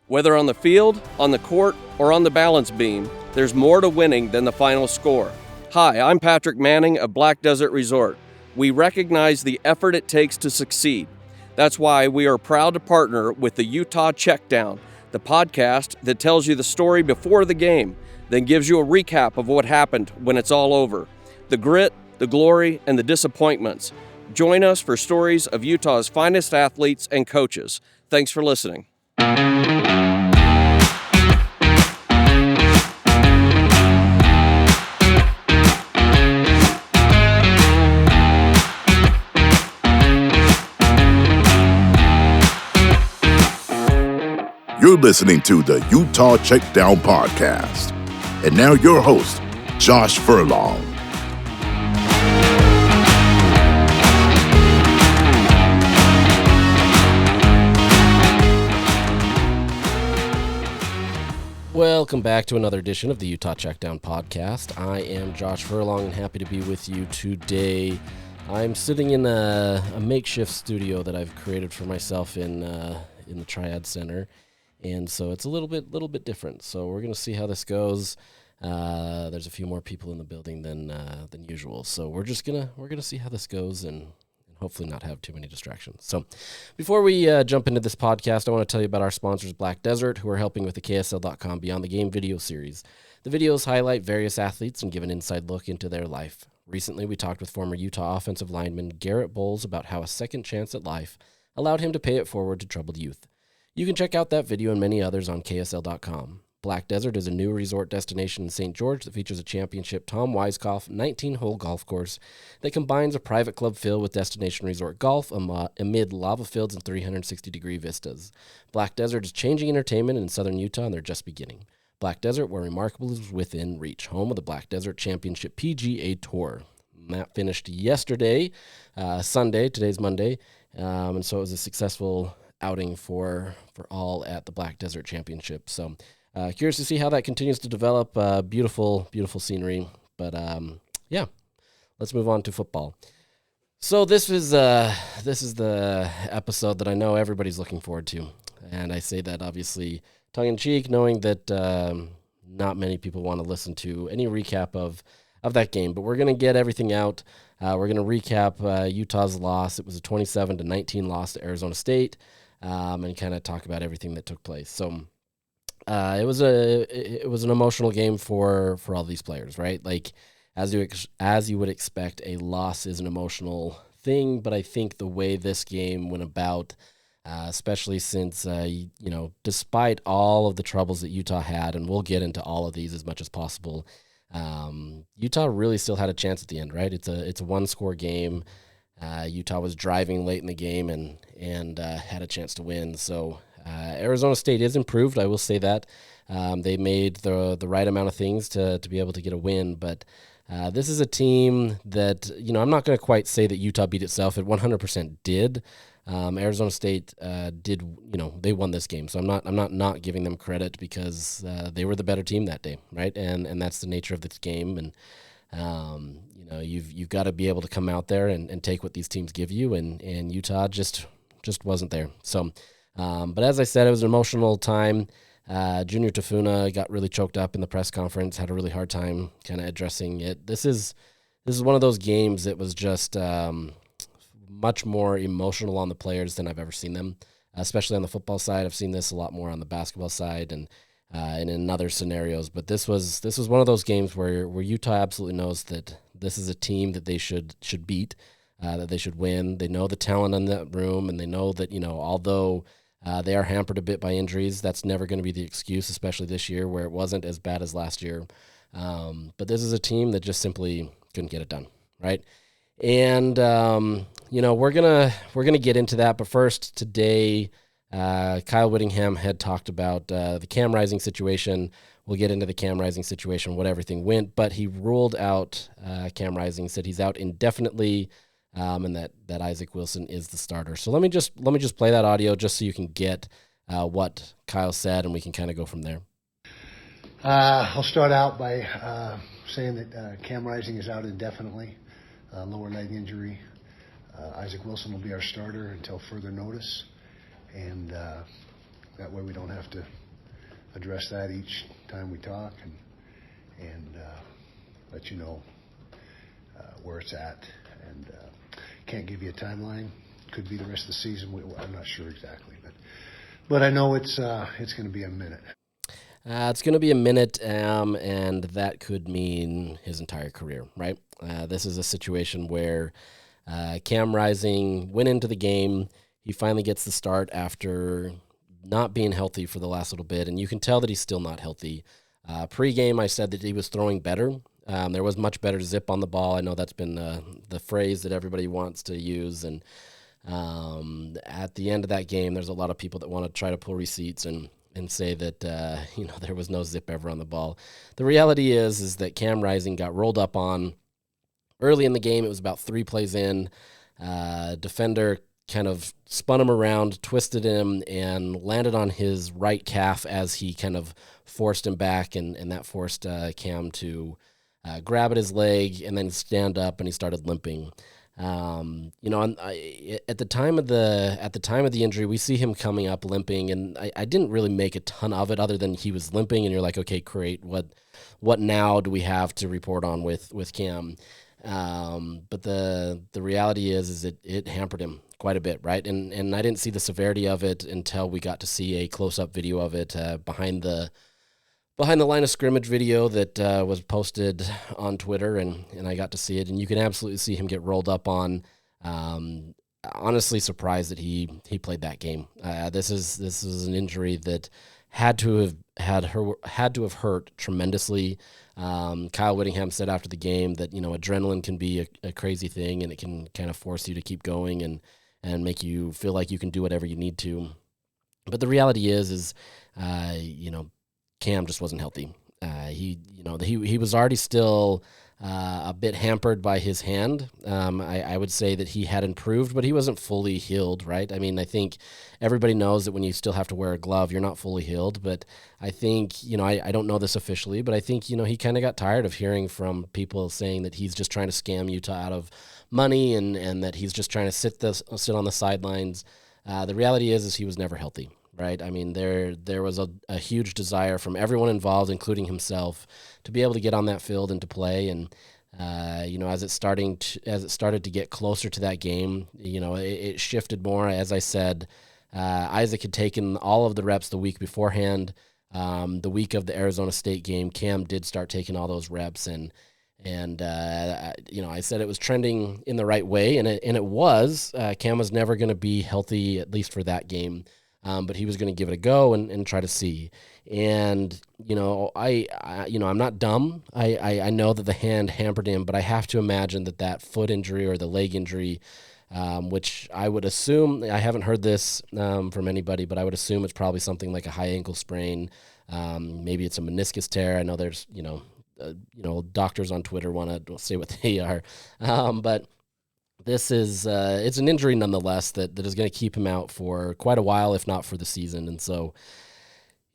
Whether on the field, on the court, or on the balance beam, there's more to winning than the final score. Hi, I'm Patrick Manning of Black Desert Resort. We recognize the effort it takes to succeed. That's why we are proud to partner with the Utah Checkdown, the podcast that tells you the story before the game, then gives you a recap of what happened when it's all over. The grit, the glory, and the disappointments. Join us for stories of Utah's finest athletes and coaches. Thanks for listening. You're listening to the Utah Checkdown Podcast. And now your host, Josh Furlong. Welcome back to another edition of the Utah Checkdown Podcast. I am Josh Furlong and happy to be with you today. I'm sitting in a makeshift studio that I've created for myself in the Triad Center. And so it's a little bit different. So we're going to see how this goes. There's a few more people in the building than usual. So we're gonna see how this goes and hopefully not have too many distractions. So before we jump into this podcast, I want to tell you about our sponsors, Black Desert, who are helping with the KSL.com Beyond the Game video series. The videos highlight various athletes and give an inside look into their life. Recently, we talked with former Utah offensive lineman Garrett Bowles about how a second chance at life allowed him to pay it forward to troubled youth. You can check out that video and many others on KSL.com. Black Desert is a new resort destination in St. George that features a championship Tom Weiskopf 19-hole golf course that combines a private club feel with destination resort golf amid lava fields and 360-degree vistas. Black Desert is changing entertainment in southern Utah, and they're just beginning. Black Desert, where remarkable is within reach, home of the Black Desert Championship PGA Tour. And that finished yesterday, Sunday. Today's Monday, and so it was a successful outing for all at the Black Desert Championship. So curious to see how that continues to develop. Beautiful scenery. But yeah, let's move on to football. So this is the episode that I know everybody's looking forward to, and I say that obviously tongue in cheek, knowing that not many people want to listen to any recap of that game. But we're gonna get everything out. We're gonna recap Utah's loss. It was a 27-19 loss to Arizona State. And kind of talk about everything that took place. So it was an emotional game for all these players, right? Like as you would expect, a loss is an emotional thing. But I think the way this game went about, especially since despite all of the troubles that Utah had, and we'll get into all of these as much as possible, Utah really still had a chance at the end, right? It's a one-score game. Utah was driving late in the game and had a chance to win. So Arizona State is improved. I will say that. They made the right amount of things to be able to get a win. But this is a team that, I'm not going to quite say that Utah beat itself. It 100% did. Arizona State did, they won this game. So I'm not giving them credit because they were the better team that day, right? And that's the nature of this game. And you've got to be able to come out there and take what these teams give you, and Utah just wasn't there. So, but as I said, it was an emotional time. Junior Tafuna got really choked up in the press conference, had a really hard time kind of addressing it. This is one of those games that was just much more emotional on the players than I've ever seen them, especially on the football side. I've seen this a lot more on the basketball side and in other scenarios. But this was one of those games where Utah absolutely knows that this is a team that they should beat, that they should win. They know the talent in that room, and they know that, although they are hampered a bit by injuries, that's never going to be the excuse, especially this year where it wasn't as bad as last year. But this is a team that just simply couldn't get it done, right? And we're gonna get into that. But first, today, Kyle Whittingham had talked about the Cam Rising situation. We'll get into the Cam Rising situation, what everything went, but he ruled out Cam Rising, said he's out indefinitely, and that Isaac Wilson is the starter. So let me just play that audio just so you can get what Kyle said, and we can kind of go from there. I'll start out by saying that Cam Rising is out indefinitely, lower leg injury. Isaac Wilson will be our starter until further notice, and That way we don't have to address that each time we talk, and let you know where it's at. And can't give you a timeline. Could be the rest of the season. I'm not sure exactly, but I know it's going to be a minute. It's going to be a minute, and that could mean his entire career, right? This is a situation where Cam Rising went into the game. He finally gets the start after not being healthy for the last little bit, and you can tell that he's still not healthy. Pre-game, I said that he was throwing better. There was much better zip on the ball. I know that's been the phrase that everybody wants to use, and at the end of that game, there's a lot of people that want to try to pull receipts and say that there was no zip ever on the ball. The reality is that Cam Rising got rolled up on early in the game. It was about 3 plays in. Defender kind of spun him around, twisted him, and landed on his right calf as he kind of forced him back, and that forced Cam to grab at his leg and then stand up, and he started limping. At the time of the injury, we see him coming up limping, and I didn't really make a ton of it other than he was limping, and you're like, okay, great. What now do we have to report on with Cam? But the reality is it hampered him quite a bit, right? And I didn't see the severity of it until we got to see a close-up video of it behind the line of scrimmage video that was posted on Twitter, and I got to see it, and you can absolutely see him get rolled up on. Honestly surprised that he played that game. This is an injury that had to have hurt tremendously. Kyle Whittingham said after the game that adrenaline can be a crazy thing, and it can kind of force you to keep going and make you feel like you can do whatever you need to. But the reality is Cam just wasn't healthy. He was already still a bit hampered by his hand. I would say that he had improved, but he wasn't fully healed, right? I mean, I think everybody knows that when you still have to wear a glove, you're not fully healed. But I think, I don't know this officially, but I think, he kind of got tired of hearing from people saying that he's just trying to scam Utah out of money and that he's just trying to sit on the sidelines. The reality is he was never healthy. Right. I mean, there was a huge desire from everyone involved, including himself, to be able to get on that field and to play. And as it started to get closer to that game, it shifted more. As I said, Isaac had taken all of the reps the week beforehand. The week of the Arizona State game, Cam did start taking all those reps, and I said it was trending in the right way, and it was. Cam was never going to be healthy, at least for that game. But he was going to give it a go and try to see. And, I'm not dumb. I know that the hand hampered him, but I have to imagine that foot injury or the leg injury, which I would assume, I haven't heard this from anybody, but I would assume it's probably something like a high ankle sprain. Maybe it's a meniscus tear. I know there's, doctors on Twitter want to say what they are. But this is it's an injury nonetheless that is going to keep him out for quite a while, if not for the season. And so,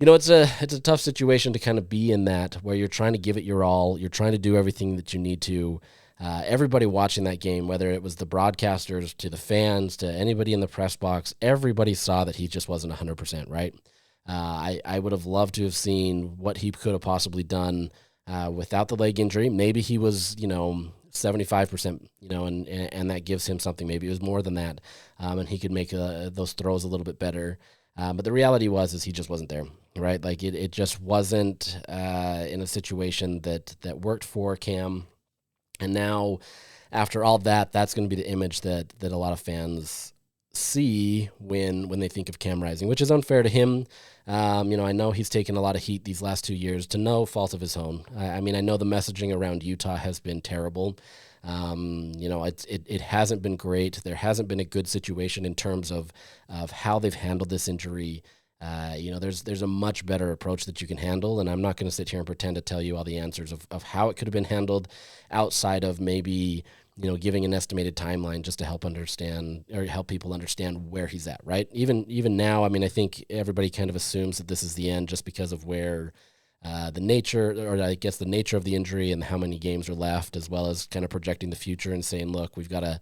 it's a tough situation to kind of be in that, where you're trying to give it your all. You're trying to do everything that you need to. Everybody watching that game, whether it was the broadcasters to the fans to anybody in the press box, everybody saw that he just wasn't 100%, right? I would have loved to have seen what he could have possibly done without the leg injury. Maybe he was, 75%, and that gives him something. Maybe it was more than that, and he could make those throws a little bit better. But the reality is he just wasn't there, right? Like it just wasn't in a situation that worked for Cam. And now, after all that's going to be the image that a lot of fans see when they think of Cam Rising, which is unfair to him. I know he's taken a lot of heat these last 2 years to no fault of his own. I know the messaging around Utah has been terrible. It hasn't been great. There hasn't been a good situation in terms of how they've handled this injury. There's a much better approach that you can handle, and I'm not going to sit here and pretend to tell you all the answers of how it could have been handled outside of maybe giving an estimated timeline just to help people understand where he's at, right? Even now, I think everybody kind of assumes that this is the end just because of where the nature of the injury and how many games are left, as well as kind of projecting the future and saying, look, we've got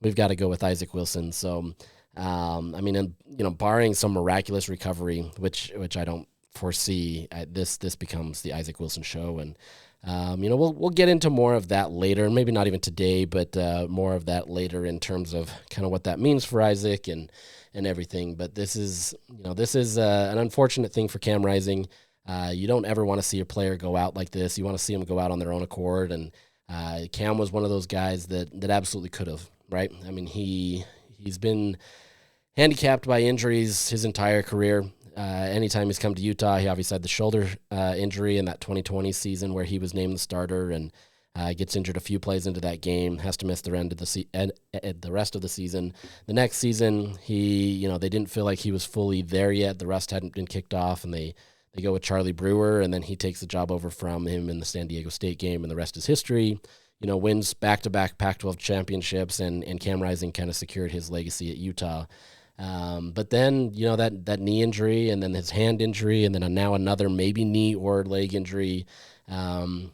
to go with Isaac Wilson. So I mean, and, barring some miraculous recovery, which I don't foresee, this becomes the Isaac Wilson show. And, we'll get into more of that later, maybe not even today, but more of that later in terms of kind of what that means for Isaac and everything. But this is an unfortunate thing for Cam Rising. You don't ever want to see a player go out like this. You want to see them go out on their own accord. And Cam was one of those guys that absolutely could have, right? I mean, he's been handicapped by injuries his entire career. Anytime he's come to Utah, he obviously had the shoulder injury in that 2020 season where he was named the starter and gets injured a few plays into that game, has to miss the rest of the season. The next season, they didn't feel like he was fully there yet. The rust hadn't been kicked off, and they go with Charlie Brewer, and then he takes the job over from him in the San Diego State game, and the rest is history. Wins back-to-back Pac-12 championships, and Cam Rising kind of secured his legacy at Utah. But then, that knee injury, and then his hand injury, and then now another maybe knee or leg injury,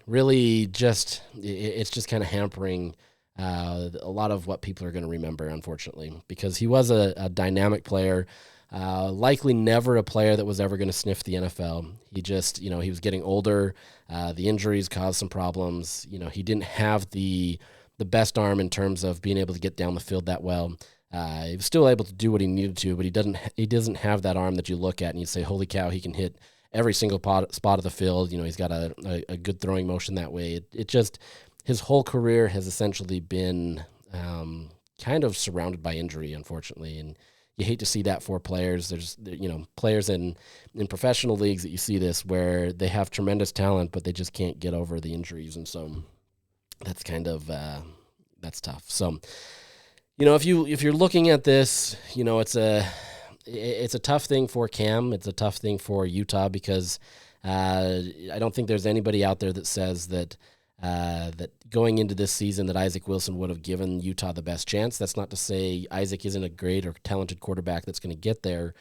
really it's just kind of hampering a lot of what people are going to remember, unfortunately, because he was a dynamic player, likely never a player that was ever going to sniff the NFL. He just, he was getting older. The injuries caused some problems. He didn't have the best arm in terms of being able to get down the field that well. He was still able to do what he needed to, but he doesn't have that arm that you look at and you say, holy cow, he can hit every single spot of the field. He's got a good throwing motion that way. It just, his whole career has essentially been kind of surrounded by injury, unfortunately. And you hate to see that for players. There's, players in professional leagues that you see this where they have tremendous talent, but they just can't get over the injuries. And so that's kind of, that's tough. So, if you're looking at this, it's a tough thing for Cam. It's a tough thing for Utah because I don't think there's anybody out there that says that going into this season that Isaac Wilson would have given Utah the best chance. That's not to say Isaac isn't a great or talented quarterback that's going to get there.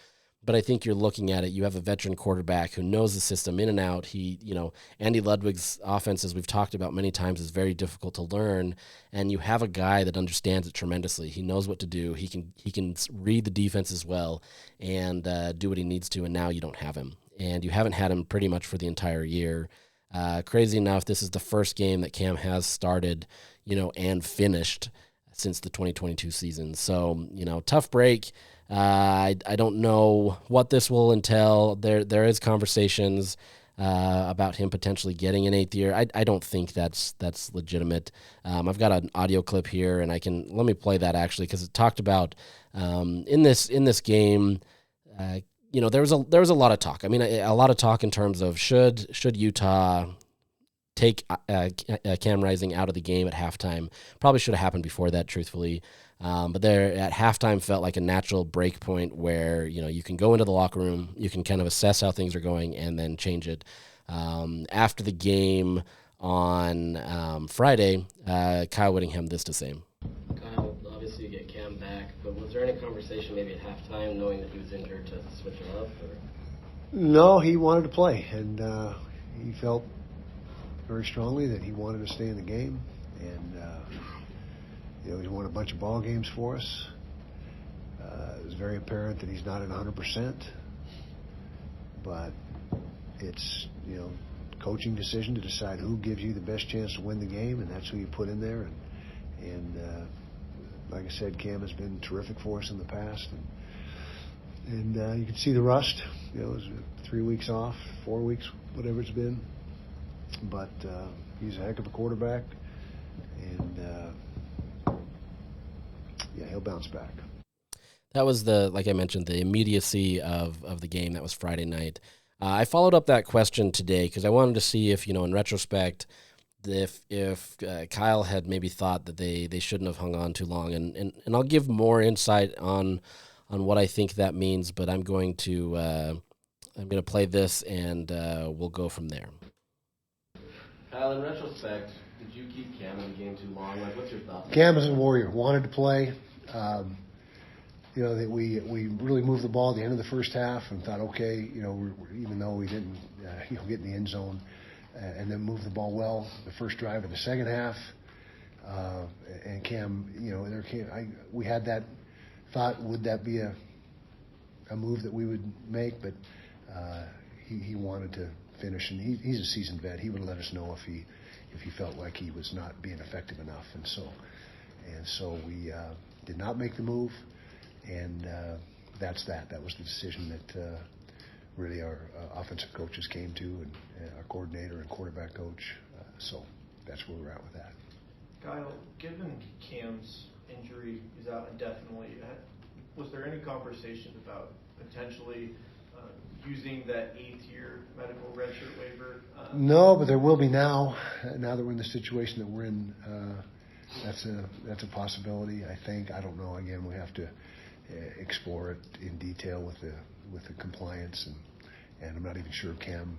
But I think you're looking at it. You have a veteran quarterback who knows the system in and out. Andy Ludwig's offense, as we've talked about many times, is very difficult to learn. And you have a guy that understands it tremendously. He knows what to do. He can read the defense as well and do what he needs to. And now you don't have him, and you haven't had him pretty much for the entire year. Crazy enough, this is the first game that Cam has started, and finished since the 2022 season. So, tough break. I don't know what this will entail. There is conversations about him potentially getting an 8th year. I don't think that's legitimate. I've got an audio clip here, and let me play that actually because it talked about in this game. There was a lot of talk. I mean, a lot of talk in terms of should Utah take Cam Rising out of the game at halftime. Probably should have happened before that, truthfully. But there at halftime felt like a natural break point where, you can go into the locker room, you can kind of assess how things are going and then change it. After the game on Friday, Kyle Whittingham this to say. Kyle, obviously you get Cam back, but was there any conversation maybe at halftime knowing that he was injured to switch him up? Or? No, he wanted to play, and he felt very strongly that he wanted to stay in the game, and he's won a bunch of ball games for us. It was very apparent that he's not at 100%, but it's coaching decision to decide who gives you the best chance to win the game, and that's who you put in there. And like I said, Cam has been terrific for us in the past, and you can see the rust. It was 3 weeks off, 4 weeks, whatever it's been. But he's a heck of a quarterback, and he'll bounce back. That was like I mentioned, the immediacy of the game. That was Friday night. I followed up that question today because I wanted to see if, in retrospect, if Kyle had maybe thought that they shouldn't have hung on too long, and I'll give more insight on what I think that means. But I'm going to play this, and we'll go from there. Kyle, in retrospect, did you keep Cam in the game too long? What's your thoughts? Cam is a warrior. Wanted to play. That we really moved the ball at the end of the first half and thought, okay, even though we didn't, get in the end zone, and then move the ball well the first drive of the second half. And Cam, we had that thought, would that be a move that we would make? But he wanted to finish, and he's a seasoned vet. He would let us know if he felt like he was not being effective enough, and so we did not make the move, and that's that. That was the decision that really our offensive coaches came to, and our coordinator and quarterback coach. So that's where we're at with that. Kyle, given Cam's injury is out indefinitely, was there any conversation about potentially using that 8th-year medical redshirt waiver? No, but there will be now. Now that we're in the situation that we're in, that's a possibility. I think. I don't know. Again, we have to explore it in detail with the compliance, and I'm not even sure Cam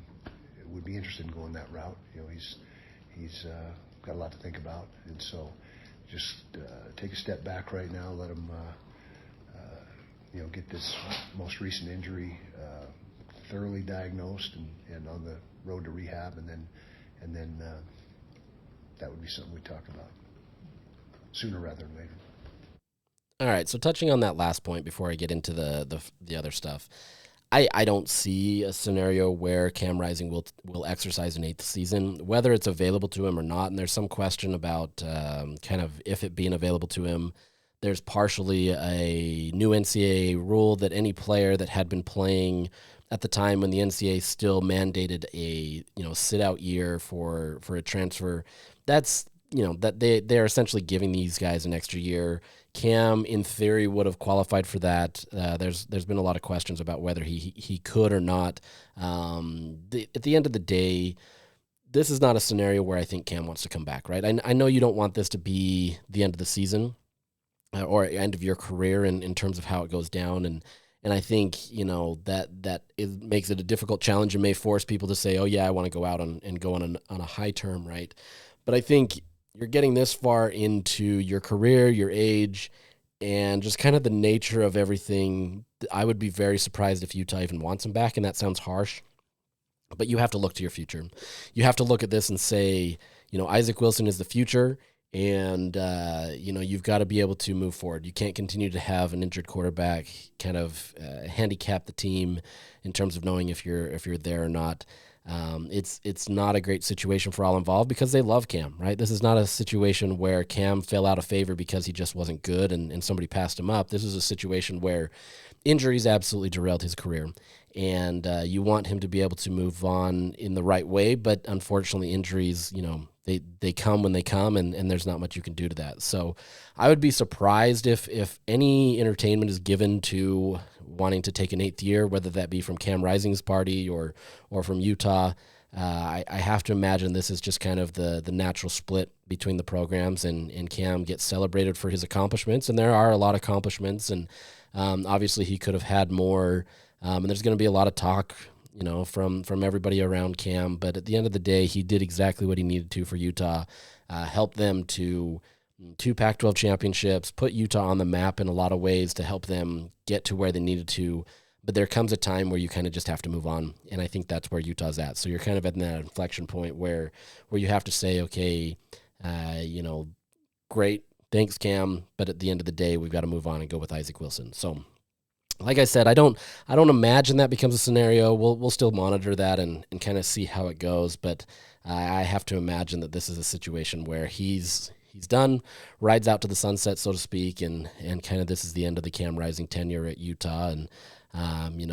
would be interested in going that route. He's got a lot to think about, and so just take a step back right now. Let him get this most recent injury thoroughly diagnosed and on the road to rehab, and then that would be something we'd talk about sooner rather than later. All right, so touching on that last point before I get into the other stuff, I don't see a scenario where Cam Rising will exercise an 8th season, whether it's available to him or not. And there's some question about kind of if it being available to him. There's partially a new NCAA rule that any player that had been playing at the time when the NCAA still mandated a sit-out year for a transfer, that's that they're essentially giving these guys an extra year. Cam, in theory, would have qualified for that. There's been a lot of questions about whether he could or not. At the end of the day, this is not a scenario where I think Cam wants to come back, right? I know you don't want this to be the end of the season or end of your career in terms of how it goes down, and I think that it makes it a difficult challenge and may force people to say, oh yeah, I want to go out and go on a high term, right? But I think you're getting this far into your career, your age, and just kind of the nature of everything. I would be very surprised if Utah even wants him back, and that sounds harsh, but you have to look to your future. You have to look at this and say, Isaac Wilson is the future, and you've got to be able to move forward. You can't continue to have an injured quarterback kind of handicap the team in terms of knowing if you're there or not. It's not a great situation for all involved because they love Cam, right? This is not a situation where Cam fell out of favor because he just wasn't good and somebody passed him up. This is a situation where injuries absolutely derailed his career, and you want him to be able to move on in the right way, but unfortunately injuries, they come when they come, and there's not much you can do to that. So I would be surprised if any entertainment is given to wanting to take an 8th year, whether that be from Cam Rising's party or from Utah. I have to imagine this is just kind of the natural split between the programs, and Cam gets celebrated for his accomplishments, and there are a lot of accomplishments, and obviously he could have had more, and there's going to be a lot of talk from everybody around Cam, but at the end of the day, he did exactly what he needed to for Utah, help them to 2 Pac-12 championships, put Utah on the map in a lot of ways to help them get to where they needed to. But there comes a time where you kind of just have to move on, and I think that's where Utah's at. So you're kind of at that inflection point where you have to say, okay, great, thanks, Cam, but at the end of the day, we've got to move on and go with Isaac Wilson. So like I said, I don't imagine that becomes a scenario. We'll still monitor that and kind of see how it goes, but I have to imagine that this is a situation where he's done, rides out to the sunset, so to speak, and kind of this is the end of the Cam Rising tenure at Utah, and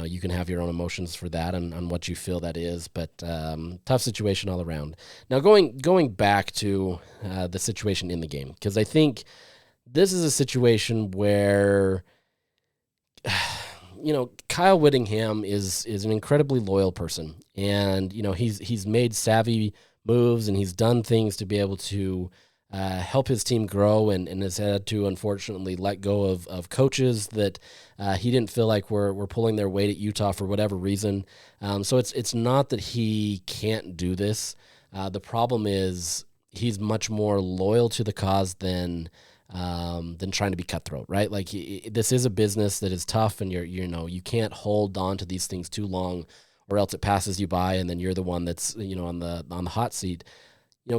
you can have your own emotions for that and on what you feel that is, but tough situation all around. Now going back to the situation in the game, because I think this is a situation where Kyle Whittingham is an incredibly loyal person, and he's made savvy moves and he's done things to be able to help his team grow, and has had to unfortunately let go of coaches that he didn't feel like were pulling their weight at Utah for whatever reason. So it's not that he can't do this. The problem is he's much more loyal to the cause than trying to be cutthroat, right? Like this is a business that is tough, and you can't hold on to these things too long, or else it passes you by, and then you're the one that's on the hot seat.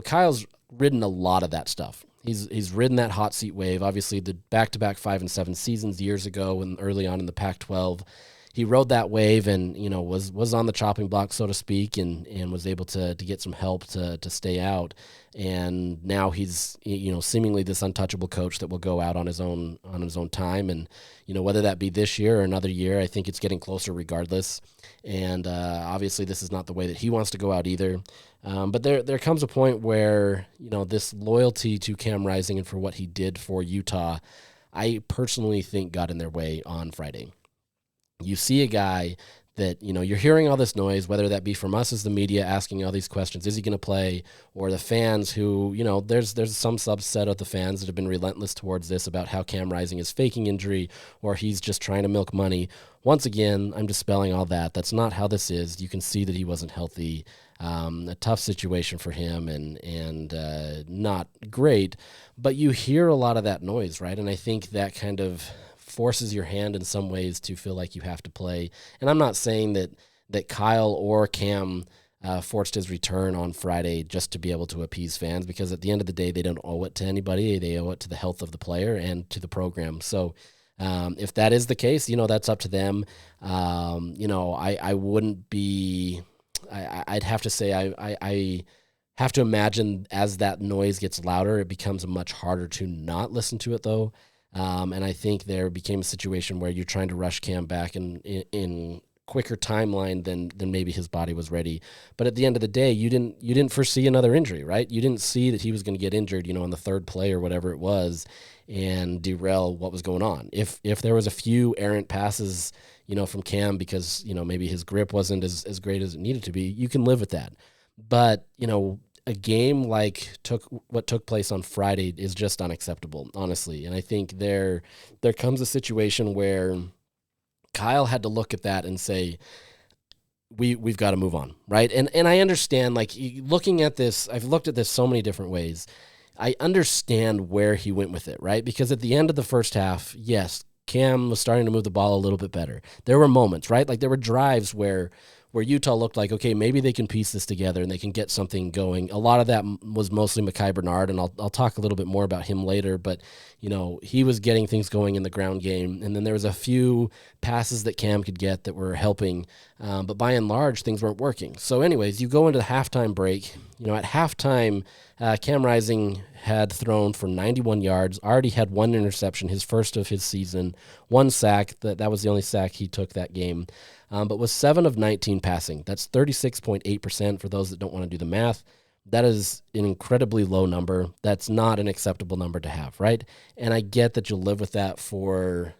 Kyle's ridden a lot of that stuff, He's ridden that hot seat wave. Obviously, the back-to-back 5-7 seasons years ago and early on in the Pac-12, he rode that wave and was on the chopping block, so to speak, and was able to get some help to stay out. And now he's seemingly this untouchable coach that will go out on his own time. And whether that be this year or another year, I think it's getting closer regardless. And obviously, this is not the way that he wants to go out either. But there comes a point where this loyalty to Cam Rising and for what he did for Utah, I personally think got in their way on Friday. You see a guy that, you're hearing all this noise, whether that be from us as the media asking all these questions, is he going to play, or the fans who, there's some subset of the fans that have been relentless towards this about how Cam Rising is faking injury or he's just trying to milk money. Once again, I'm dispelling all that. That's not how this is. You can see that he wasn't healthy. A tough situation for him and not great, but you hear a lot of that noise, right? And I think that kind of forces your hand in some ways to feel like you have to play. And I'm not saying that Kyle or Cam forced his return on Friday just to be able to appease fans, because at the end of the day, they don't owe it to anybody. They owe it to the health of the player and to the program. So if that is the case, that's up to them. I wouldn't be... I'd have to say I have to imagine as that noise gets louder, it becomes much harder to not listen to it, though. And I think there became a situation where you're trying to rush Cam back in quicker timeline than maybe his body was ready. But at the end of the day, you didn't foresee another injury, right? You didn't see that he was going to get injured, on the third play or whatever it was, and derail what was going on. If there was a few errant passes, from Cam because, maybe his grip wasn't as great as it needed to be, you can live with that. But, a game like what took place on Friday is just unacceptable, honestly. And I think there comes a situation where Kyle had to look at that and say, we've got to move on, right? And I understand, like, looking at this, I've looked at this so many different ways. I understand where he went with it, right? Because at the end of the first half, yes, Cam was starting to move the ball a little bit better. There were moments, right? Like there were drives where Utah looked like, okay, maybe they can piece this together and they can get something going. A lot of that was mostly Mekhi Bernard, and I'll talk a little bit more about him later, but, he was getting things going in the ground game, and then there was a few passes that Cam could get that were helping, but by and large, things weren't working. So anyways, you go into the halftime break. At halftime, Cam Rising had thrown for 91 yards, already had one interception, his first of his season, one sack. That was the only sack he took that game. But was 7 of 19 passing. That's 36.8% for those that don't want to do the math. That is an incredibly low number. That's not an acceptable number to have, right? And I get that you'll live with that for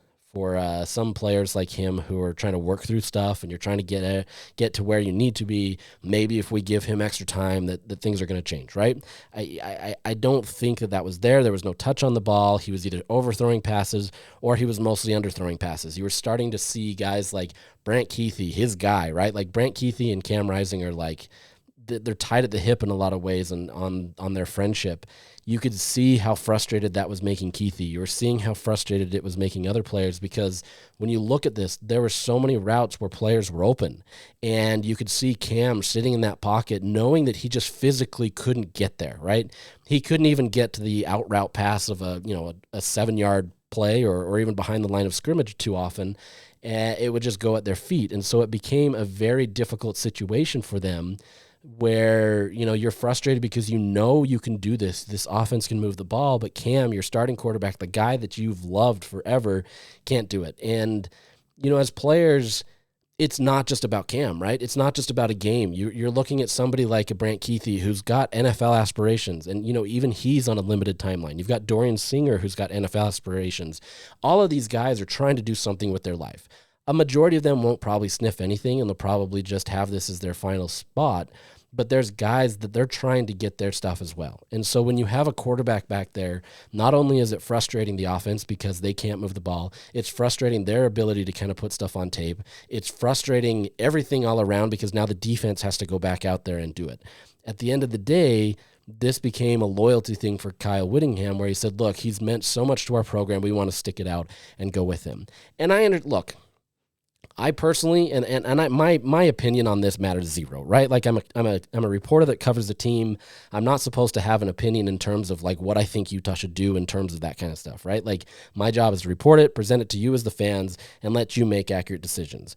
some players like him who are trying to work through stuff and you're trying to get to where you need to be. Maybe if we give him extra time that things are going to change, right? I don't think that was there. There was no touch on the ball. He was either overthrowing passes or he was mostly underthrowing passes. You were starting to see guys like Brant Keithy, his guy, right? Like Brant Keithy and Cam Rising are like, they're tied at the hip in a lot of ways and on their friendship. You could see how frustrated that was making Keithy. You were seeing how frustrated it was making other players, because when you look at this, there were so many routes where players were open, and you could see Cam sitting in that pocket knowing that he just physically couldn't get there, right? He couldn't even get to the out route pass of a 7-yard play or even behind the line of scrimmage too often. It would just go at their feet. And so it became a very difficult situation for them, where you're frustrated because you can do this offense can move the ball, but Cam, your starting quarterback, the guy that you've loved forever, can't do it. And as players, it's not just about Cam, right? It's not just about a game. You're looking at somebody like a Brant Keithy who's got NFL aspirations, and even he's on a limited timeline. You've got Dorian Singer who's got NFL aspirations. All of these guys are trying to do something with their life. A majority of them won't probably sniff anything, and they'll probably just have this as their final spot. But there's guys that they're trying to get their stuff as well. And so when you have a quarterback back there, not only is it frustrating the offense because they can't move the ball, it's frustrating their ability to kind of put stuff on tape. It's frustrating everything all around because now the defense has to go back out there and do it. At the end of the day, this became a loyalty thing for Kyle Whittingham, where he said, look, he's meant so much to our program, we want to stick it out and go with him. And look, I personally, my opinion on this matters zero, right? Like I'm a reporter that covers the team. I'm not supposed to have an opinion in terms of like what I think Utah should do in terms of that kind of stuff, right? Like my job is to report it, present it to you as the fans, and let you make accurate decisions.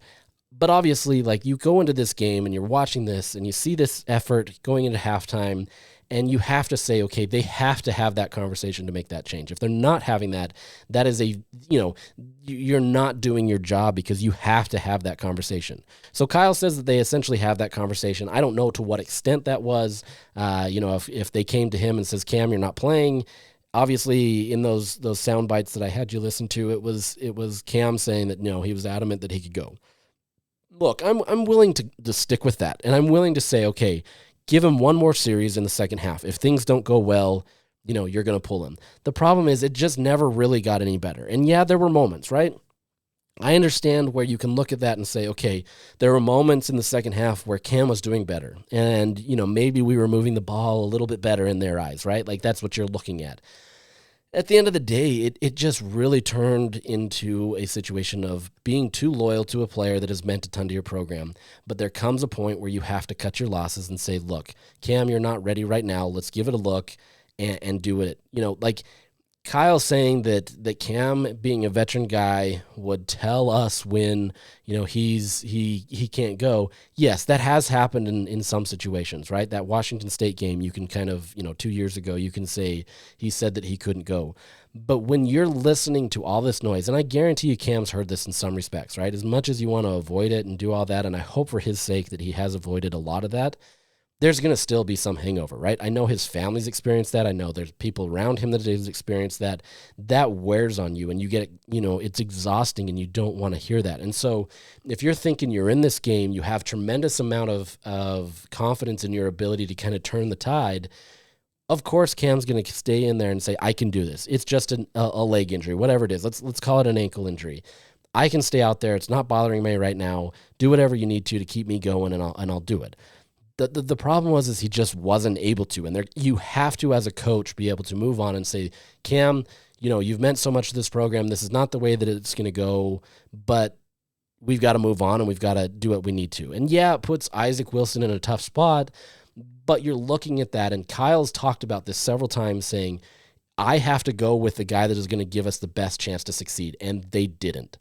But obviously, like you go into this game and you're watching this and you see this effort going into halftime, and you have to say, okay, they have to have that conversation to make that change. If they're not having that, that is you're not doing your job, because you have to have that conversation. So Kyle says that they essentially have that conversation. I don't know to what extent that was. If they came to him and says, Cam, you're not playing. Obviously, in those sound bites that I had you listen to, it was Cam saying that no, he was adamant that he could go. Look, I'm willing to stick with that, and I'm willing to say, okay, give him one more series in the second half. If things don't go well, you're going to pull him. The problem is it just never really got any better. And yeah, there were moments, right? I understand where you can look at that and say, okay, there were moments in the second half where Cam was doing better. And, maybe we were moving the ball a little bit better in their eyes, right? Like that's what you're looking at. At the end of the day, it just really turned into a situation of being too loyal to a player that has meant a ton to your program. But there comes a point where you have to cut your losses and say, look, Cam, you're not ready right now. Let's give it a look and do it. Like Kyle saying that Cam, being a veteran guy, would tell us when he can't go. Yes, that has happened in some situations, right? That Washington State game, you can kind of 2 years ago, you can say he said that he couldn't go. But when you're listening to all this noise, and I guarantee you Cam's heard this in some respects, right? As much as you want to avoid it and do all that, and I hope for his sake that he has avoided a lot of that, there's going to still be some hangover, right? I know his family's experienced that. I know there's people around him that has experienced that. That wears on you, and you get, it's exhausting, and you don't want to hear that. And so if you're thinking you're in this game, you have tremendous amount of confidence in your ability to kind of turn the tide. Of course, Cam's going to stay in there and say, I can do this. It's just a leg injury, whatever it is. Let's call it an ankle injury. I can stay out there. It's not bothering me right now. Do whatever you need to keep me going, and I'll do it. The problem was he just wasn't able to. And you have to, as a coach, be able to move on and say, Cam, you've meant so much to this program. This is not the way that it's going to go, but we've got to move on and we've got to do what we need to. And yeah, it puts Isaac Wilson in a tough spot, but you're looking at that. And Kyle's talked about this several times, saying, I have to go with the guy that is going to give us the best chance to succeed. And they didn't.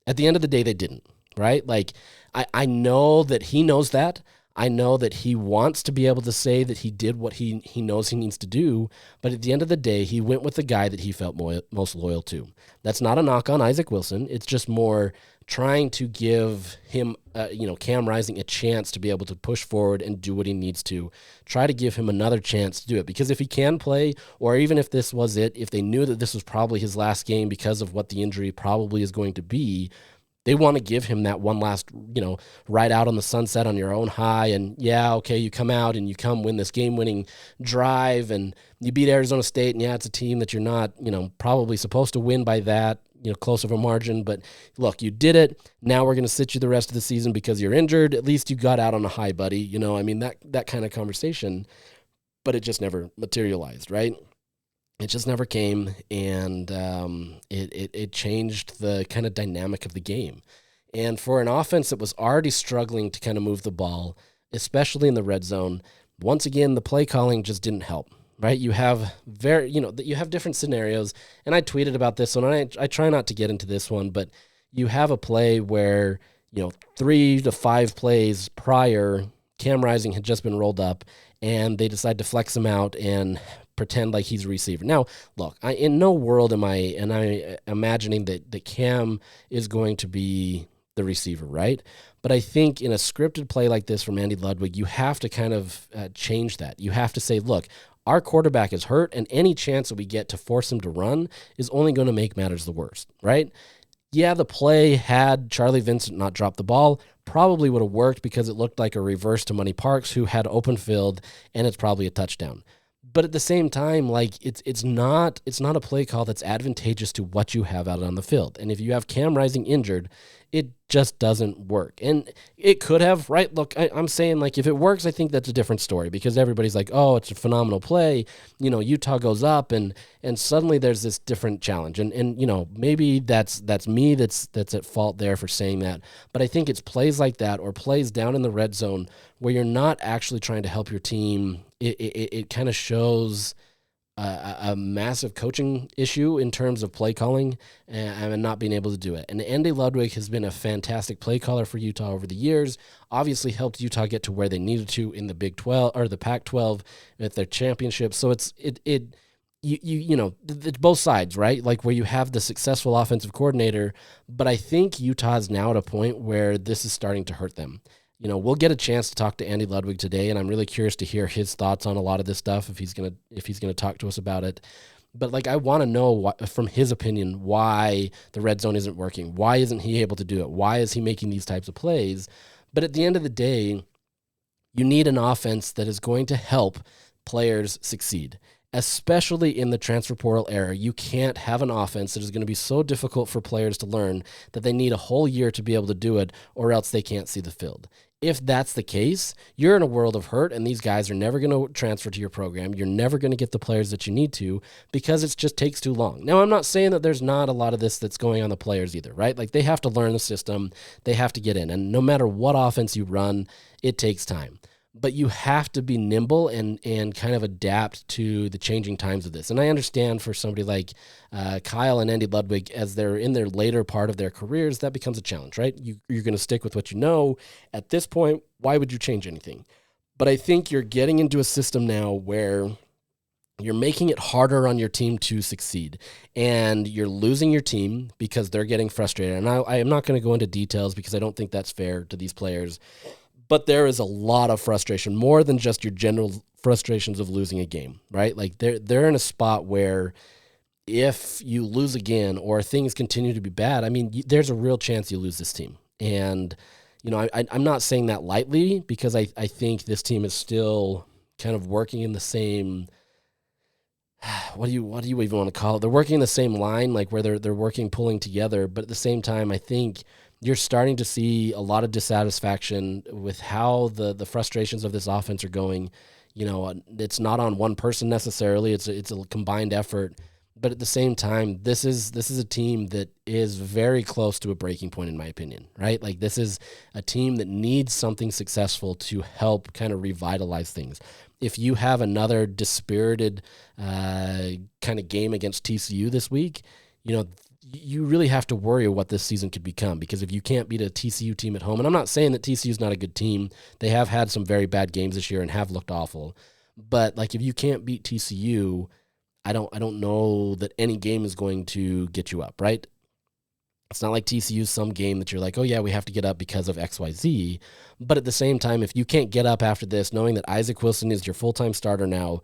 At the end of the day, they didn't, right? Like, I know that he knows that. I know that he wants to be able to say that he did what he knows he needs to do, but at the end of the day, he went with the guy that he felt most loyal to. That's not a knock on Isaac Wilson. It's just more trying to give him, Cam Rising, a chance to be able to push forward and do what he needs to. Try to give him another chance to do it, because if he can play, or even if this was it, if they knew that this was probably his last game because of what the injury probably is going to be, they want to give him that one last, ride out on the sunset on your own high. And yeah, okay, you come out and you come win this game-winning drive and you beat Arizona State. And yeah, it's a team that you're not, probably supposed to win by that, close of a margin. But look, you did it. Now we're going to sit you the rest of the season because you're injured. At least you got out on a high, buddy. That kind of conversation. But it just never materialized, right? It just never came, and it changed the kind of dynamic of the game. And for an offense that was already struggling to kind of move the ball, especially in the red zone, once again, the play calling just didn't help, right? You have you have different scenarios, and I tweeted about this one. I try not to get into this one, but you have a play where, 3 to 5 plays prior, Cam Rising had just been rolled up, and they decide to flex him out and pretend like he's a receiver. Now, look, in no world am I imagining that Cam is going to be the receiver, right? But I think in a scripted play like this from Andy Ludwig, you have to kind of change that. You have to say, look, our quarterback is hurt, and any chance that we get to force him to run is only going to make matters the worst, right? Yeah, the play, had Charlie Vincent not dropped the ball, probably would have worked because it looked like a reverse to Money Parks, who had open field, and it's probably a touchdown. But at the same time, like it's not a play call that's advantageous to what you have out on the field. And if you have Cam Rising injured, it just doesn't work. And it could have, right? Look, I'm saying, like, if it works, I think that's a different story, because everybody's like, oh, it's a phenomenal play. Utah goes up and suddenly there's this different challenge. And maybe that's me that's at fault there for saying that. But I think it's plays like that, or plays down in the red zone where you're not actually trying to help your team. It kind of shows a massive coaching issue in terms of play calling and not being able to do it. And Andy Ludwig has been a fantastic play caller for Utah over the years, obviously helped Utah get to where they needed to in the Big 12 or the Pac-12 at their championship. So it's both sides, right? Like, where you have the successful offensive coordinator, but I think Utah is now at a point where this is starting to hurt them. We'll get a chance to talk to Andy Ludwig today, and I'm really curious to hear his thoughts on a lot of this stuff, if he's gonna talk to us about it. But, like, I want to know from his opinion why the red zone isn't working. Why isn't he able to do it? Why is he making these types of plays? But at the end of the day, you need an offense that is going to help players succeed, especially in the transfer portal era. You can't have an offense that is going to be so difficult for players to learn that they need a whole year to be able to do it, or else they can't see the field. If that's the case, you're in a world of hurt, and these guys are never going to transfer to your program. You're never going to get the players that you need to, because it just takes too long. Now, I'm not saying that there's not a lot of this that's going on the players either, right? Like, they have to learn the system. They have to get in. And no matter what offense you run, it takes time. But you have to be nimble and kind of adapt to the changing times of this. And I understand for somebody like Kyle and Andy Ludwig, as they're in their later part of their careers, that becomes a challenge, right? You're going to stick with what you know. At this point, why would you change anything? But I think you're getting into a system now where you're making it harder on your team to succeed, and you're losing your team because they're getting frustrated. And I am not going to go into details, because I don't think that's fair to these players. But there is a lot of frustration, more than just your general frustrations of losing a game, right? Like, they're in a spot where if you lose again, or things continue to be bad, I mean, there's a real chance you lose this team. And, I'm not saying that lightly, because I think this team is still kind of working in the same, what do you even want to call it? They're working in the same line, like, where they're working, pulling together. But at the same time, I think you're starting to see a lot of dissatisfaction with how the frustrations of this offense are going. It's not on one person necessarily. It's a combined effort. But at the same time, this is a team that is very close to a breaking point, in my opinion, right? Like, this is a team that needs something successful to help kind of revitalize things. If you have another dispirited kind of game against TCU this week, you really have to worry what this season could become, because if you can't beat a TCU team at home, and I'm not saying that TCU is not a good team, they have had some very bad games this year and have looked awful, but, like, if you can't beat TCU, I don't know that any game is going to get you up, right? It's not like TCU's some game that you're like, oh yeah, we have to get up because of XYZ. But at the same time, if you can't get up after this, knowing that Isaac Wilson is your full-time starter now,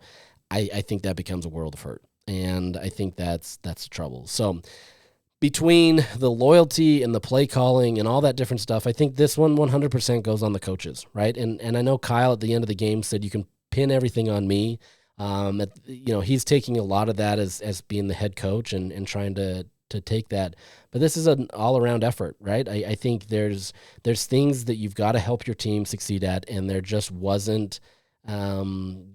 I think that becomes a world of hurt. And I think that's the trouble. So between the loyalty and the play calling and all that different stuff, I think this one 100% goes on the coaches, right? And I know Kyle at the end of the game said, you can pin everything on me. He's taking a lot of that as being the head coach and trying to take that. But this is an all-around effort, right? I think there's things that you've got to help your team succeed at, and there just wasn't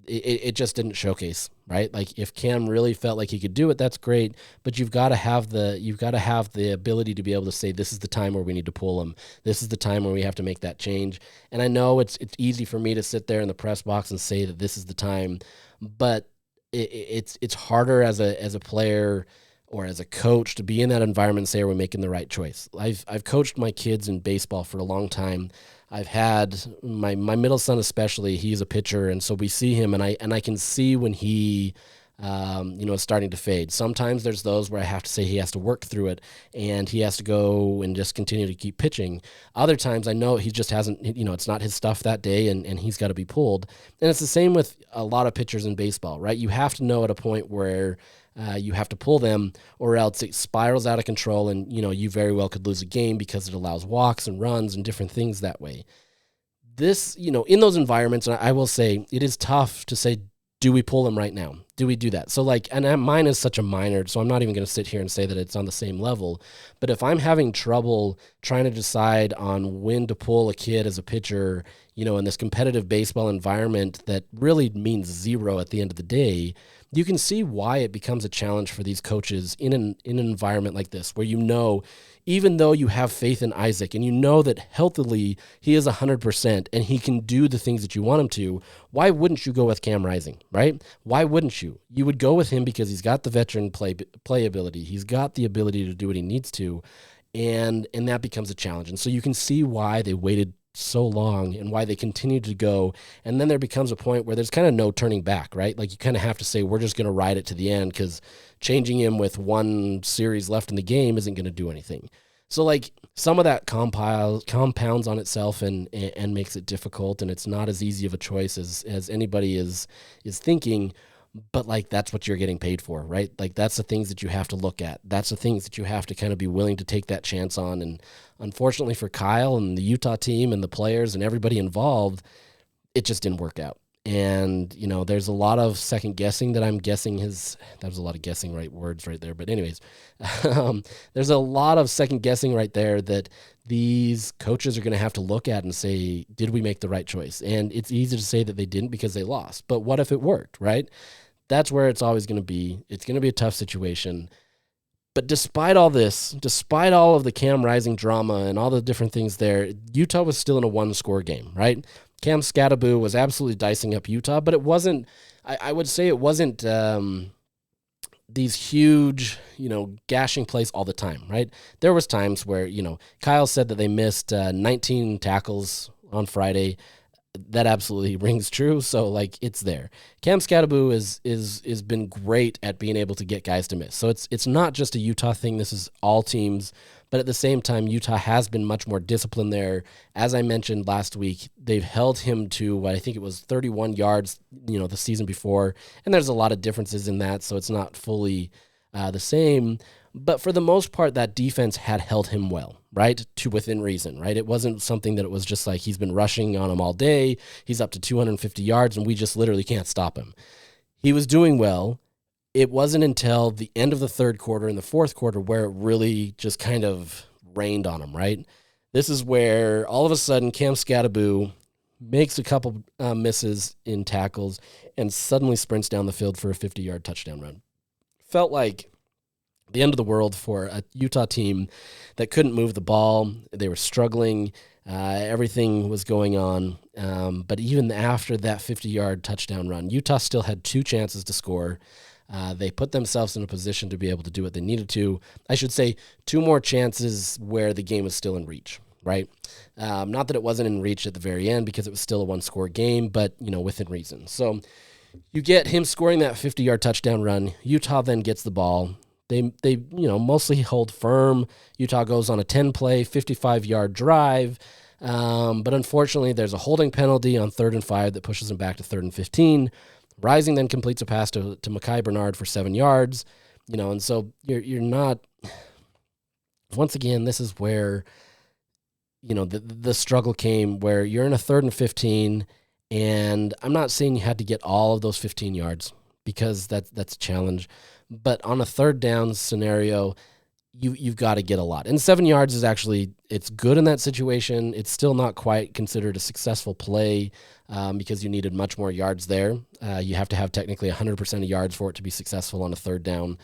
it just didn't showcase, right? Like, if Cam really felt like he could do it, that's great, but you've got to have the ability to be able to say, this is the time where we need to pull him. This is the time where we have to make that change. And I know it's easy for me to sit there in the press box and say that this is the time, but it's harder as a player or as a coach to be in that environment and say, are we making the right choice? I've coached my kids in baseball for a long time. I've had my middle son, especially, he's a pitcher. And so we see him, and I can see when he, is starting to fade. Sometimes there's those where I have to say he has to work through it and he has to go and just continue to keep pitching. Other times I know he just hasn't, it's not his stuff that day, and he's got to be pulled. And it's the same with a lot of pitchers in baseball, right? You have to know at a point where you have to pull them, or else it spirals out of control, and you very well could lose a game because it allows walks and runs and different things that way. This, in those environments, and I will say it is tough to say, Do we pull him right now? Do we do that? So like, and mine is such a minor, so I'm not even going to sit here and say that it's on the same level. But if I'm having trouble trying to decide on when to pull a kid as a pitcher, in this competitive baseball environment that really means zero at the end of the day, you can see why it becomes a challenge for these coaches in an environment like this, where even though you have faith in Isaac and that healthily he is 100% and he can do the things that you want him to, why wouldn't you go with Cam Rising, right? Why wouldn't you? You would go with him because he's got the veteran play ability. He's got the ability to do what he needs to, and that becomes a challenge. And so you can see why they waited so long and why they continue to go. And then there becomes a point where there's kind of no turning back, right? Like you kind of have to say, we're just going to ride it to the end, because changing him with one series left in the game isn't going to do anything. So like some of that compounds on itself and makes it difficult, and it's not as easy of a choice as anybody is thinking. But like, that's what you're getting paid for, right? Like that's the things that you have to look at. That's the things that you have to kind of be willing to take that chance on. And unfortunately for Kyle and the Utah team and the players and everybody involved, it just didn't work out. And, there's a lot of second guessing that I'm guessing that was a lot of guessing right words right there. But anyways, there's a lot of second guessing right there that these coaches are going to have to look at and say, did we make the right choice? And it's easy to say that they didn't because they lost. But what if it worked, right? That's where it's always going to be. It's going to be a tough situation. But despite all this, despite all of the Cam Rising drama and all the different things there, Utah was still in a one-score game, right? Cam Scattaboo was absolutely dicing up Utah, but it wasn't, I would say it wasn't these huge, gashing plays all the time, right? There was times where, Kyle said that they missed 19 tackles on Friday. That absolutely rings true. So like, it's there. Cam Scattaboo is been great at being able to get guys to miss. So it's not just a Utah thing. This is all teams. But at the same time, Utah has been much more disciplined there. As I mentioned last week, they've held him to what I think it was 31 yards, the season before. And there's a lot of differences in that, so it's not fully the same. But for the most part, that defense had held him well, right? To within reason, right? It wasn't something that it was just like he's been rushing on him all day. He's up to 250 yards, and we just literally can't stop him. He was doing well. It wasn't until the end of the third quarter and the fourth quarter where it really just kind of rained on him, right? This is where all of a sudden Cam Scattaboo makes a couple misses in tackles and suddenly sprints down the field for a 50-yard touchdown run. Felt like the end of the world for a Utah team that couldn't move the ball. They were struggling. Everything was going on. But even after that 50-yard touchdown run, Utah still had two chances to score. They put themselves in a position to be able to do what they needed to. I should say two more chances where the game was still in reach, right? Not that it wasn't in reach at the very end because it was still a one-score game, but, within reason. So you get him scoring that 50-yard touchdown run. Utah then gets the ball. They mostly hold firm. Utah goes on a 10-play, 55-yard drive. But unfortunately, there's a holding penalty on 3rd and 5 that pushes them back to 3rd and 15. Rising then completes a pass to Mekhi Bernard for 7 yards. And so you're not. Once again, this is where, the struggle came, where you're in a 3rd and 15, and I'm not saying you had to get all of those 15 yards because that's a challenge. But on a 3rd down scenario, you've got to get a lot. And 7 yards is actually, it's good in that situation. It's still not quite considered a successful play because you needed much more yards there. You have to have technically 100% of yards for it to be successful on a 3rd down,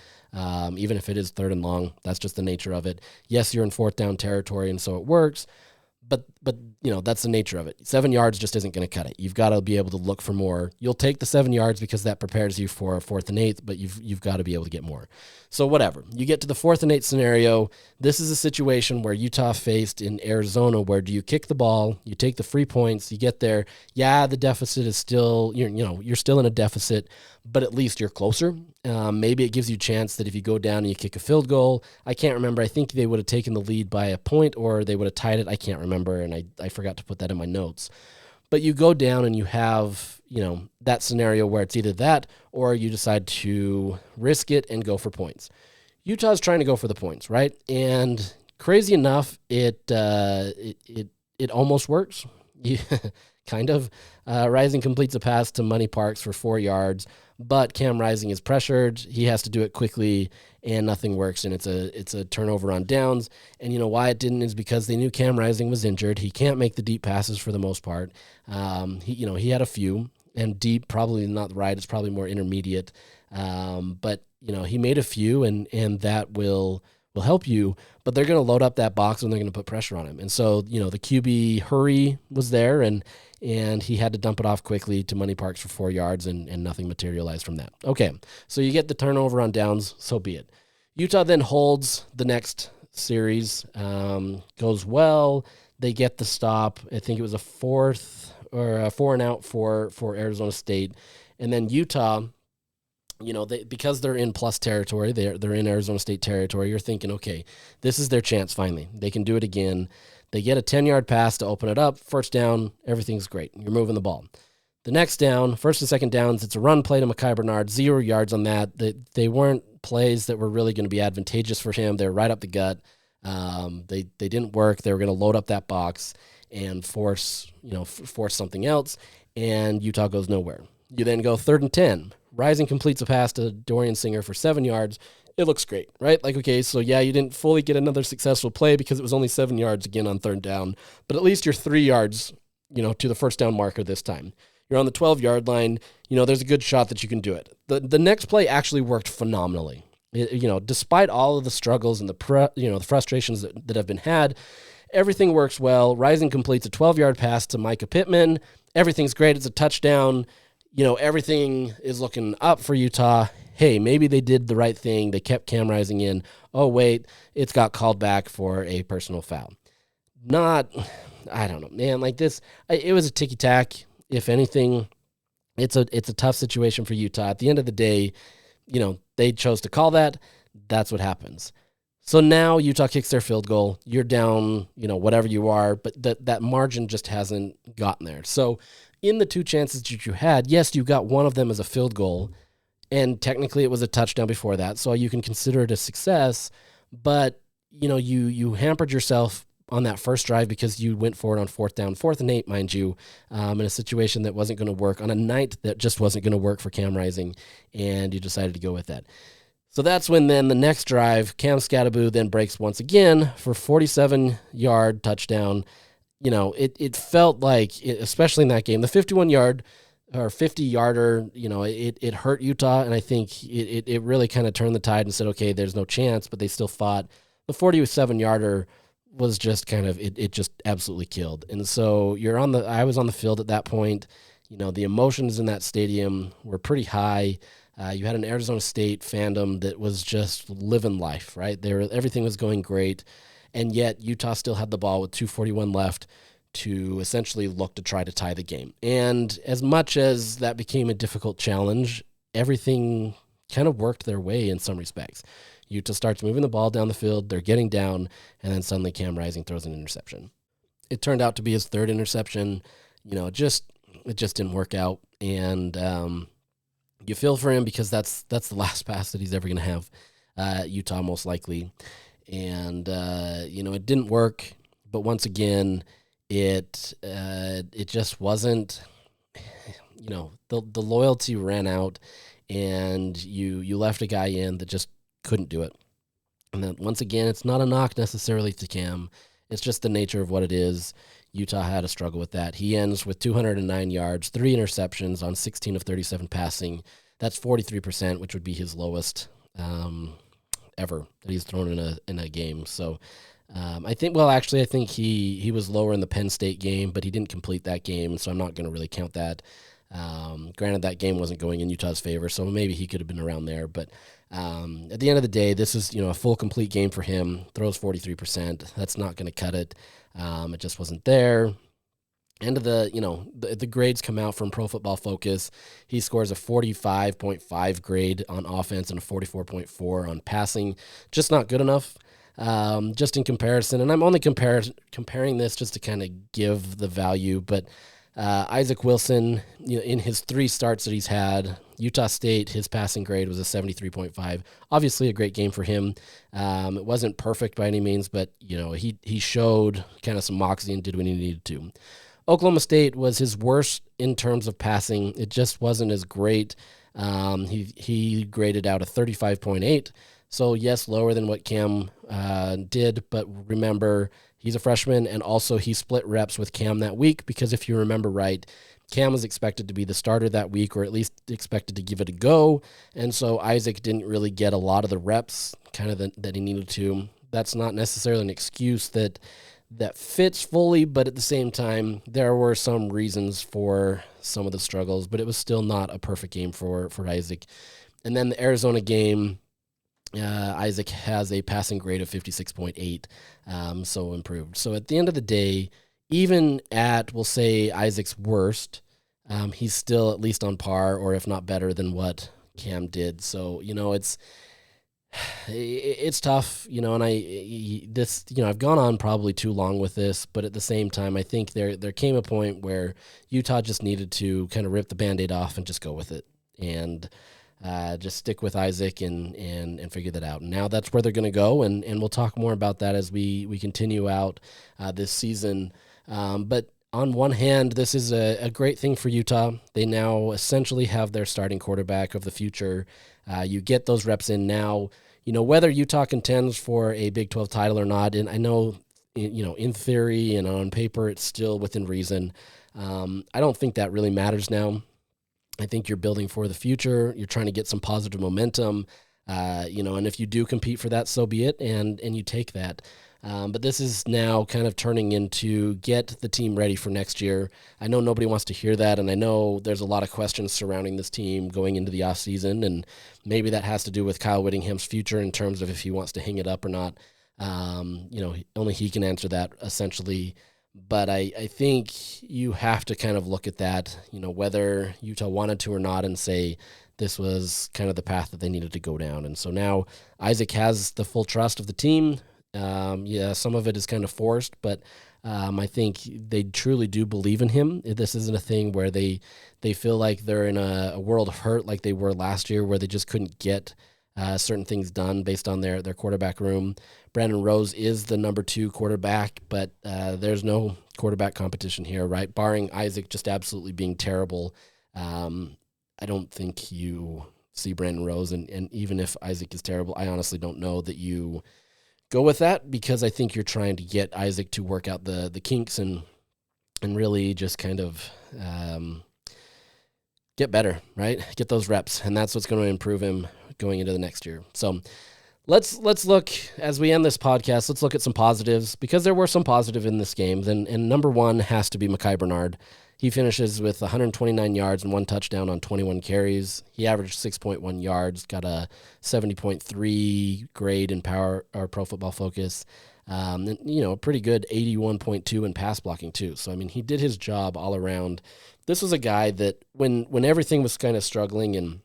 even if it is 3rd and long. That's just the nature of it. Yes, you're in 4th down territory, and so it works. But that's the nature of it. 7 yards just isn't going to cut it. You've got to be able to look for more. You'll take the 7 yards because that prepares you for a 4th and 8th, but you've got to be able to get more. So whatever. You get to the 4th and 8th scenario. This is a situation where Utah faced in Arizona, where do you kick the ball? You take the free points. You get there. Yeah, the deficit is still, you're still in a deficit, but at least you're closer. Maybe it gives you a chance that if you go down and you kick a field goal, I can't remember. I think they would have taken the lead by a point or they would have tied it. I can't remember, and I forgot to put that in my notes. But you go down and you have, that scenario where it's either that or you decide to risk it and go for points. Utah's trying to go for the points, right? And crazy enough, it almost works. kind of. Rising completes a pass to Money Parks for 4 yards, but Cam Rising is pressured. He has to do it quickly, and nothing works, and it's a turnover on downs. And you know why it didn't is because they knew Cam Rising was injured. He can't make the deep passes for the most part. He had a few, and deep probably not right. It's probably more intermediate. But he made a few, and that will help you. But they're going to load up that box and they're going to put pressure on him. And so the QB hurry was there, and he had to dump it off quickly to Money Parks for 4 yards, and nothing materialized from that. Okay, so you get the turnover on downs, so be it. Utah then holds the next series, goes well. They get the stop. I think it was a 4 and out for Arizona State. And then Utah, because they're in plus territory, they're in Arizona State territory, you're thinking, okay, this is their chance finally. They can do it again. They get a 10-yard pass to open it up. First down, everything's great. You're moving the ball. The next down, first and second downs, it's a run play to Mekhi Bernard, 0 yards on that. They weren't plays that were really going to be advantageous for him. They're right up the gut. They didn't work. They were going to load up that box and force something else, and Utah goes nowhere. You then go 3rd and 10. Rising completes a pass to Dorian Singer for 7 yards. It looks great, right? Like, okay, so yeah, you didn't fully get another successful play because it was only 7 yards again on 3rd down, but at least you're 3 yards, to the first down marker this time. You're on the 12-yard line. There's a good shot that you can do it. The next play actually worked phenomenally. Despite all of the struggles and the frustrations that have been had, everything works well. Rising completes a 12-yard pass to Micah Pittman. Everything's great. It's a touchdown. Everything is looking up for Utah. Hey, maybe they did the right thing. They kept Cam Rising in. Oh, wait, it's got called back for a personal foul. I don't know, man. Like this, it was a ticky-tack. If anything, it's a tough situation for Utah. At the end of the day, they chose to call that. That's what happens. So now Utah kicks their field goal. You're down, whatever you are, but that margin just hasn't gotten there. So in the 2 chances that you had, yes, you got one of them as a field goal, and technically it was a touchdown before that, so you can consider it a success, but you hampered yourself on that first drive because you went for it on 4th down, 4th and 8, mind you, in a situation that wasn't going to work, on a night that just wasn't going to work for Cam Rising, and you decided to go with that. So that's when then the next drive, Cam Scattaboo then breaks once again for 47-yard touchdown. It felt like, especially in that game, the 51-yard or 50-yarder, it hurt Utah, and I think it really kind of turned the tide and said, okay, there's no chance, but they still fought. The 47-yarder was just kind of, it just absolutely killed. And so I was on the field at that point. The emotions in that stadium were pretty high. You had an Arizona State fandom that was just living life, right? Everything was going great, and yet Utah still had the ball with 2:41 left to essentially look to try to tie the game. And as much as that became a difficult challenge, everything kind of worked their way in some respects. Utah starts moving the ball down the field, they're getting down, and then suddenly Cam Rising throws an interception. It turned out to be his 3rd interception. It just didn't work out, and you feel for him because that's the last pass that he's ever going to have at Utah, most likely. And it didn't work, but once again, it just wasn't. The loyalty ran out, and you left a guy in that just couldn't do it. And then once again, it's not a knock necessarily to Cam. It's just the nature of what it is. Utah had a struggle with that. He ends with 209 yards, 3 interceptions on 16 of 37 passing. That's 43%, which would be his lowest ever that he's thrown in a game. So I think he was lower in the Penn State game, but he didn't complete that game, so I'm not going to really count that. Granted, that game wasn't going in Utah's favor, so maybe he could have been around there. But at the end of the day, this is a full complete game for him. Throws 43%. That's not going to cut it. It just wasn't there. End of the grades come out from Pro Football Focus. He scores a 45.5 grade on offense and a 44.4 on passing. Just not good enough. Just in comparison, and I'm only comparing this just to kind of give the value, but Isaac Wilson, in his 3 starts that he's had, Utah State, his passing grade was a 73.5. Obviously a great game for him. It wasn't perfect by any means, but he showed kind of some moxie and did what he needed to. Oklahoma State was his worst in terms of passing. It just wasn't as great. He graded out a 35.8. So, yes, lower than what Cam did, but remember, he's a freshman, and also he split reps with Cam that week because if you remember right, Cam was expected to be the starter that week, or at least expected to give it a go, and so Isaac didn't really get a lot of the reps that he needed to. That's not necessarily an excuse that fits fully, but at the same time, there were some reasons for some of the struggles, but it was still not a perfect game for Isaac. And then the Arizona game, Isaac has a passing grade of 56.8, so improved. So at the end of the day, even at, we'll say, Isaac's worst, he's still at least on par, or if not better than what Cam did. So, it's tough, and I've gone on probably too long with this, but at the same time, I think there came a point where Utah just needed to kind of rip the Band-Aid off and just go with it. And just stick with Isaac and figure that out. And now that's where they're going to go, and we'll talk more about that as we continue out this season. But on one hand, this is a great thing for Utah. They now essentially have their starting quarterback of the future. You get those reps in now. Whether Utah contends for a Big 12 title or not, and I know, in theory and on paper, it's still within reason. I don't think that really matters now. I think you're building for the future. You're trying to get some positive momentum, and if you do compete for that, so be it, and you take that. But this is now kind of turning into get the team ready for next year. I know nobody wants to hear that, and I know there's a lot of questions surrounding this team going into the offseason, and maybe that has to do with Kyle Whittingham's future in terms of if he wants to hang it up or not. Only he can answer that, essentially. But I think you have to kind of look at that, whether Utah wanted to or not, and say this was kind of the path that they needed to go down. And so now Isaac has the full trust of the team. Some of it is kind of forced, but I think they truly do believe in him. This isn't a thing where they feel like they're in a world of hurt like they were last year, where they just couldn't get certain things done based on their quarterback room. Brandon Rose is the number 2 quarterback, but there's no quarterback competition here, right? Barring Isaac just absolutely being terrible. I don't think you see Brandon Rose, and even if Isaac is terrible, I honestly don't know that you go with that, because I think you're trying to get Isaac to work out the kinks and really just kind of get better, right? Get those reps, and that's what's going to improve him going into the next year. So let's look, as we end this podcast, let's look at some positives, because there were some positive in this game. And number 1 has to be Mekhi Bernard. He finishes with 129 yards and 1 touchdown on 21 carries. He averaged 6.1 yards, got a 70.3 grade in Power or Pro Football Focus. A pretty good 81.2 in pass blocking too. So, he did his job all around. This was a guy that when everything was kind of struggling and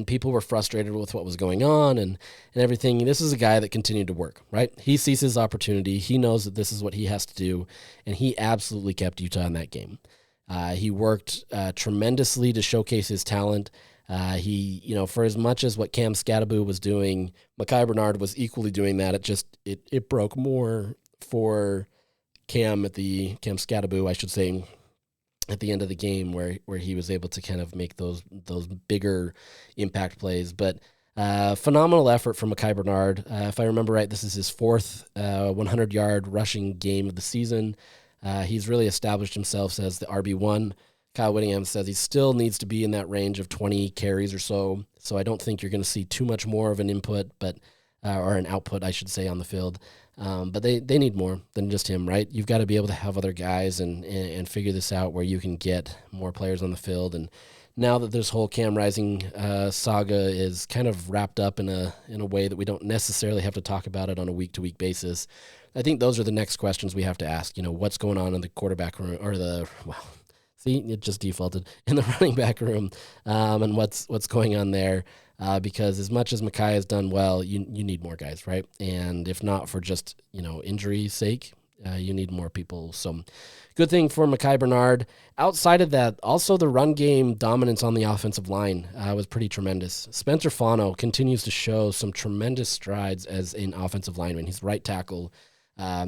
people were frustrated with what was going on and everything, this is a guy that continued to work, right? He sees his opportunity. He knows that this is what he has to do, and he absolutely kept Utah in that game. He worked tremendously to showcase his talent. For as much as what Cam Scadaboo was doing, Mekhi Bernard was equally doing that. It broke more for Cam Scadaboo, I should say, at the end of the game, where he was able to kind of make those bigger impact plays. But phenomenal effort from Mekhi Bernard. If I remember right, this is his 4th 100-yard rushing game of the season. He's really established himself as the RB1. Kyle Whittingham says he still needs to be in that range of 20 carries or so. So I don't think you're going to see too much more of an input, or an output, I should say, on the field. But they need more than just him, right? You've got to be able to have other guys and figure this out where you can get more players on the field. And now that this whole Cam Rising saga is kind of wrapped up in a way that we don't necessarily have to talk about it on a week-to-week basis, I think those are the next questions we have to ask. What's going on in the quarterback room, or it just defaulted in the running back room, and what's going on there. Because as much as Mekhi has done well, you need more guys, right? And if not for just, injury's sake, you need more people. So good thing for Mekhi Bernard. Outside of that, also the run game dominance on the offensive line was pretty tremendous. Spencer Fano continues to show some tremendous strides as an offensive lineman. He's right tackle.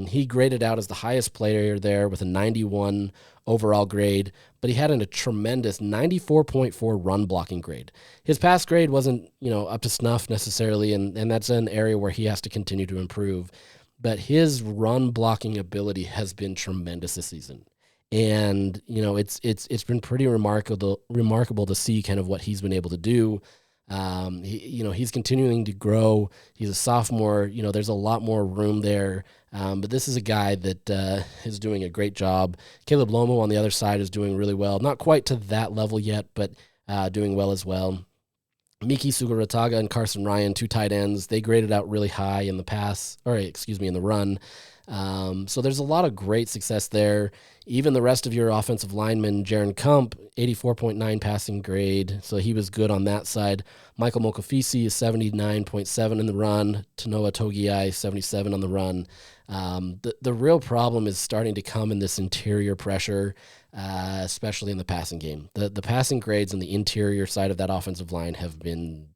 He graded out as the highest player there with a 91 overall grade, but he had a tremendous 94.4 run blocking grade. His pass grade wasn't, up to snuff necessarily, and that's an area where he has to continue to improve. But his run blocking ability has been tremendous this season. And, it's been pretty remarkable to see kind of what he's been able to do. He's continuing to grow. He's a sophomore. There's a lot more room there. But this is a guy that is doing a great job. Caleb Lomo on the other side is doing really well. Not quite to that level yet, but doing well as well. Miki Sugarataga and Carson Ryan, 2 tight ends, they graded out really high in the run. So there's a lot of great success there. Even the rest of your offensive linemen, Jaron Kump, 84.9 passing grade, so he was good on that side. Michael Mokafisi is 79.7 in the run. Tanoa Togiai, 77 on the run. The real problem is starting to come in this interior pressure, especially in the passing game. The passing grades on the interior side of that offensive line have been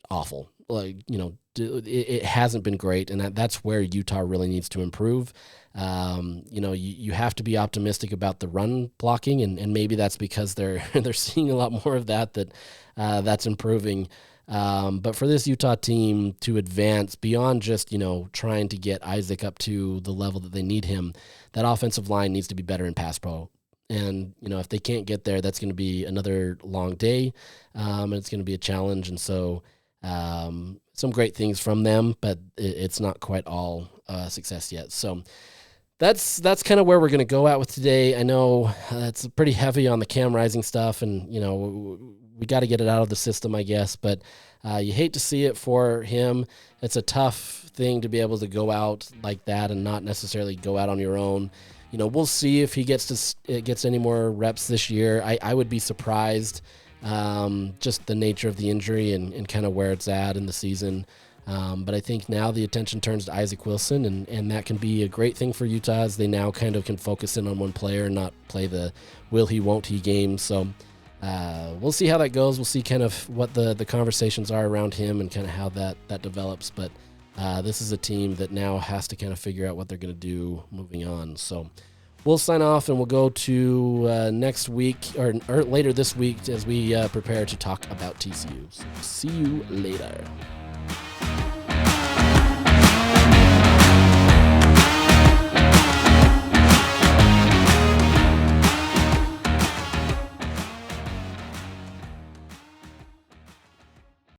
awful. It hasn't been great, and that's where Utah really needs to improve. You have to be optimistic about the run blocking, and maybe that's because they're seeing a lot more of that's improving. But for this Utah team to advance beyond just, trying to get Isaac up to the level that they need him, that offensive line needs to be better in pass pro. And, if they can't get there, that's going to be another long day, and it's going to be a challenge. And so some great things from them, but it's not quite all success yet. So that's kind of where we're going to go at with today. I know it's pretty heavy on the Cam Rising stuff, and, we got to get it out of the system, I guess, but you hate to see it for him. It's a tough thing to be able to go out like that and not necessarily go out on your own. We'll see if he gets any more reps this year. I would be surprised, just the nature of the injury and kind of where it's at in the season. But I think now the attention turns to Isaac Wilson, and that can be a great thing for Utah as they now kind of can focus in on one player and not play the will he, won't he game. So we'll see how that goes. We'll see kind of what the conversations are around him and kind of how that develops. But this is a team that now has to kind of figure out what they're going to do moving on. So we'll sign off, and we'll go to next week or later this week as we prepare to talk about TCU. So see you later.